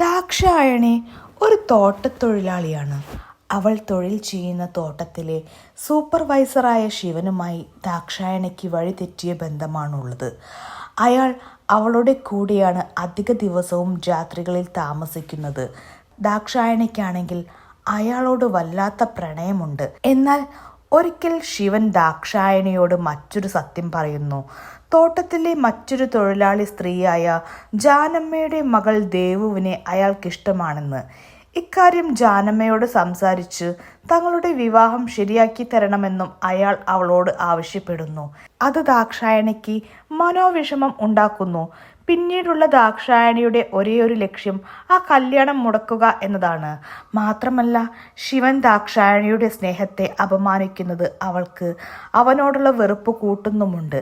ദാക്ഷായണി ഒരു തോട്ടത്തൊഴിലാളിയാണ്. അവൾ തൊഴിൽ ചെയ്യുന്ന തോട്ടത്തിലെ സൂപ്പർവൈസറായ ശിവനുമായി ദാക്ഷായണിക്ക് വഴിതെറ്റിയ ബന്ധമാണുള്ളത്. അയാൾ അവളുടെ കൂടെയാണ് അധിക ദിവസവും രാത്രികളിൽ താമസിക്കുന്നത്. ദാക്ഷായണിക്കാണെങ്കിൽ അയാളോട് വല്ലാത്ത പ്രണയമുണ്ട്. എന്നാൽ ഒരിക്കൽ ശിവൻ ദാക്ഷായണിയോട് മറ്റൊരു സത്യം പറയുന്നു. തോട്ടത്തിലെ മറ്റൊരു തൊഴിലാളി സ്ത്രീയായ ജാനമ്മയുടെ മകൾ ദേവുവിനെ അയാൾക്കിഷ്ടമാണെന്ന്. ഇക്കാര്യം ജാനമ്മയോട് സംസാരിച്ച് തങ്ങളുടെ വിവാഹം ശരിയാക്കി തരണമെന്നും അയാൾ അവളോട് ആവശ്യപ്പെടുന്നു. അത് ദാക്ഷായണിക്ക് മനോവിഷമം ഉണ്ടാക്കുന്നു. പിന്നീടുള്ള ദാക്ഷായണിയുടെ ഒരേയൊരു ലക്ഷ്യം ആ കല്യാണം മുടക്കുക എന്നതാണ്. മാത്രമല്ല, ശിവൻ ദാക്ഷായണിയുടെ സ്നേഹത്തെ അപമാനിക്കുന്നത് അവൾക്ക് അവനോടുള്ള വെറുപ്പ് കൂട്ടുന്നുമുണ്ട്.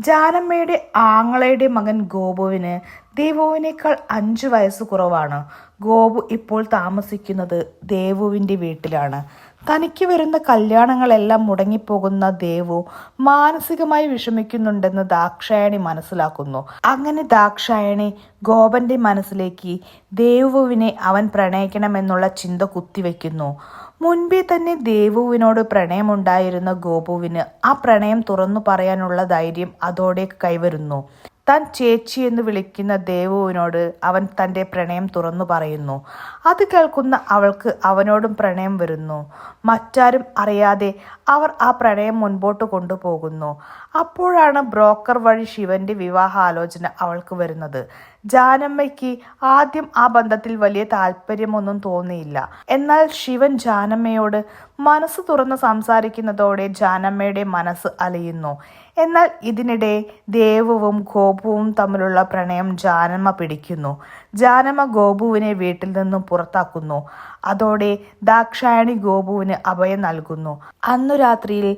ജാനമ്മയുടെ ആങ്ങളയുടെ മകൻ ഗോപുവിന് ദേവുവിനേക്കാൾ 5 വയസ്സ് കുറവാണ്. ഗോപു ഇപ്പോൾ താമസിക്കുന്നത് ദേവുവിൻ്റെ വീട്ടിലാണ്. തനിക്ക് വരുന്ന കല്യാണങ്ങളെല്ലാം മുടങ്ങിപ്പോകുന്ന ദേവു മാനസികമായി വിഷമിക്കുന്നുണ്ടെന്ന് ദാക്ഷായണി മനസ്സിലാക്കുന്നു. അങ്ങനെ ദാക്ഷായണി ഗോപന്റെ മനസ്സിലേക്ക് ദേവുവിനെ അവൻ പ്രണയിക്കണമെന്നുള്ള ചിന്ത കുത്തിവെക്കുന്നു. മുൻപേ തന്നെ ദേവുവിനോട് പ്രണയമുണ്ടായിരുന്ന ഗോപുവിന് ആ പ്രണയം തുറന്നു പറയാനുള്ള ധൈര്യം അതോടെ കൈവരുന്നു. താൻ ചേച്ചി എന്ന് വിളിക്കുന്ന ദേവുവിനോട് അവൻ തൻ്റെ പ്രണയം തുറന്നു പറയുന്നു. അത് കേൾക്കുന്ന അവൾക്ക് അവനോടും പ്രണയം വരുന്നു. മറ്റാരും അറിയാതെ അവർ ആ പ്രണയം മുൻപോട്ട് കൊണ്ടുപോകുന്നു. അപ്പോഴാണ് ബ്രോക്കർ വഴി ശിവന്റെ വിവാഹാലോചന അവൾക്ക് വരുന്നത്. ജാനമ്മയ്ക്ക് ആദ്യം ആ ബന്ധത്തിൽ വലിയ താല്പര്യമൊന്നും തോന്നിയില്ല. എന്നാൽ ശിവൻ ജാനമ്മയോട് മനസ്സ് തുറന്ന് സംസാരിക്കുന്നതോടെ ജാനമ്മയുടെ മനസ്സ് അലിയുന്നു. എന്നാൽ ഇതിനിടെ ദേവുവും ഗോപുവും തമ്മിലുള്ള പ്രണയം ജാനമ്മ പിടിക്കുന്നു. ജാനമ്മ ഗോപുവിനെ വീട്ടിൽ നിന്നും പുറത്താക്കുന്നു. അതോടെ ദാക്ഷായണി ഗോപുവിന് അഭയം നൽകുന്നു. അന്നു രാത്രിയിൽ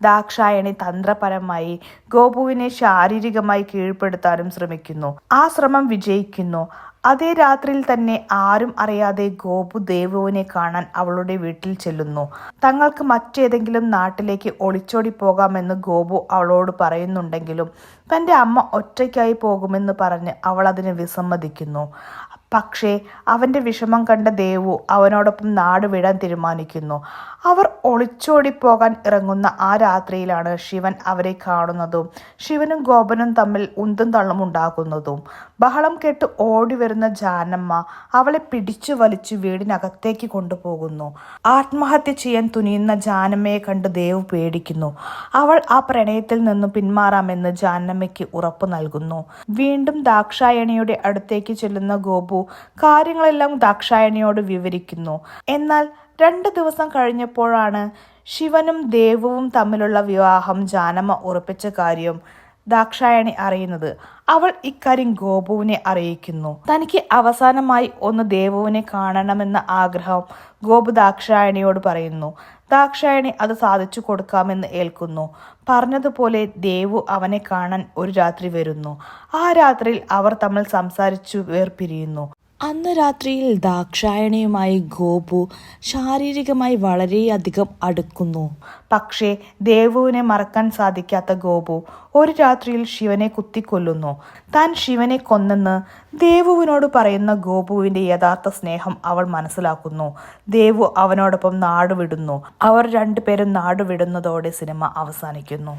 ദാക്ഷായണി തന്ത്രപരമായി ഗോപുവിനെ ശാരീരികമായി കീഴ്പ്പെടുത്താനും ശ്രമിക്കുന്നു. ആ ശ്രമം വിജയിക്കുന്നു. അതേ രാത്രിയിൽ തന്നെ ആരും അറിയാതെ ഗോപു ദേവുവിനെ കാണാൻ അവളുടെ വീട്ടിൽ ചെല്ലുന്നു. തങ്ങൾക്ക് മറ്റേതെങ്കിലും നാട്ടിലേക്ക് ഒളിച്ചോടി പോകാമെന്ന് ഗോപു അവളോട് പറയുന്നുണ്ടെങ്കിലും തൻ്റെ അമ്മ ഒറ്റയ്ക്കായി പോകുമെന്ന് പറഞ്ഞ് അവൾ അതിന് വിസമ്മതിക്കുന്നു. പക്ഷേ അവൻ്റെ വിഷമം കണ്ട ദേവു അവനോടൊപ്പം നാട് വിടാൻ തീരുമാനിക്കുന്നു. അവർ ഒളിച്ചോടിപ്പോകാൻ ഇറങ്ങുന്ന ആ രാത്രിയിലാണ് ശിവൻ അവരെ കാണുന്നതും ശിവനും ഗോപനും തമ്മിൽ ഉന്തും തള്ളും ഉണ്ടാകുന്നതും. ബഹളം കേട്ട് ഓടി വരുന്ന ജാനമ്മ അവളെ പിടിച്ചു വലിച്ചു വീടിനകത്തേക്ക് കൊണ്ടുപോകുന്നു. ആത്മഹത്യ ചെയ്യാൻ തുനിയുന്ന ജാനമ്മയെ കണ്ട് ദേവ് പേടിക്കുന്നു. അവൾ ആ പ്രണയത്തിൽ നിന്നും പിന്മാറാമെന്ന് ജാനമ്മയ്ക്ക് ഉറപ്പു നൽകുന്നു. വീണ്ടും ദാക്ഷായണിയുടെ അടുത്തേക്ക് ചെല്ലുന്ന ഗോപു കാര്യങ്ങളെല്ലാം ദാക്ഷായണിയോട് വിവരിക്കുന്നു. എന്നാൽ 2 ദിവസം കഴിഞ്ഞപ്പോഴാണ് ശിവനും ദേവുവും തമ്മിലുള്ള വിവാഹം ജാനമ്മ ഉറപ്പിച്ച കാര്യം ദാക്ഷായണി അറിയുന്നത്. അവൾ ഇക്കാര്യം ഗോപുവിനെ അറിയിക്കുന്നു. തനിക്ക് അവസാനമായി ഒന്ന് ദേവുവിനെ കാണണമെന്ന ആഗ്രഹം ഗോപു ദാക്ഷായണിയോട് പറയുന്നു. ദാക്ഷായണി അത് സാധിച്ചു കൊടുക്കാമെന്ന് ഏൽക്കുന്നു. പറഞ്ഞതുപോലെ ദേവു അവനെ കാണാൻ ഒരു രാത്രി വരുന്നു. ആ രാത്രിയിൽ അവർ തമ്മിൽ സംസാരിച്ചു വേർപിരിയുന്നു. അന്ന് രാത്രിയിൽ ദാക്ഷായണിയുമായി ഗോപു ശാരീരികമായി വളരെയധികം അടുക്കുന്നു. പക്ഷേ ദേവുവിനെ മറക്കാൻ സാധിക്കാത്ത ഗോപു ഒരു രാത്രിയിൽ ശിവനെ കുത്തിക്കൊല്ലുന്നു. താൻ ശിവനെ കൊന്നെന്ന് ദേവുവിനോട് പറയുന്ന ഗോപുവിൻ്റെ യഥാർത്ഥ സ്നേഹം അവൾ മനസ്സിലാക്കുന്നു. ദേവു അവനോടൊപ്പം നാടുവിടുന്നു. അവർ 2 പേരും നാടുവിടുന്നതോടെ സിനിമ അവസാനിക്കുന്നു.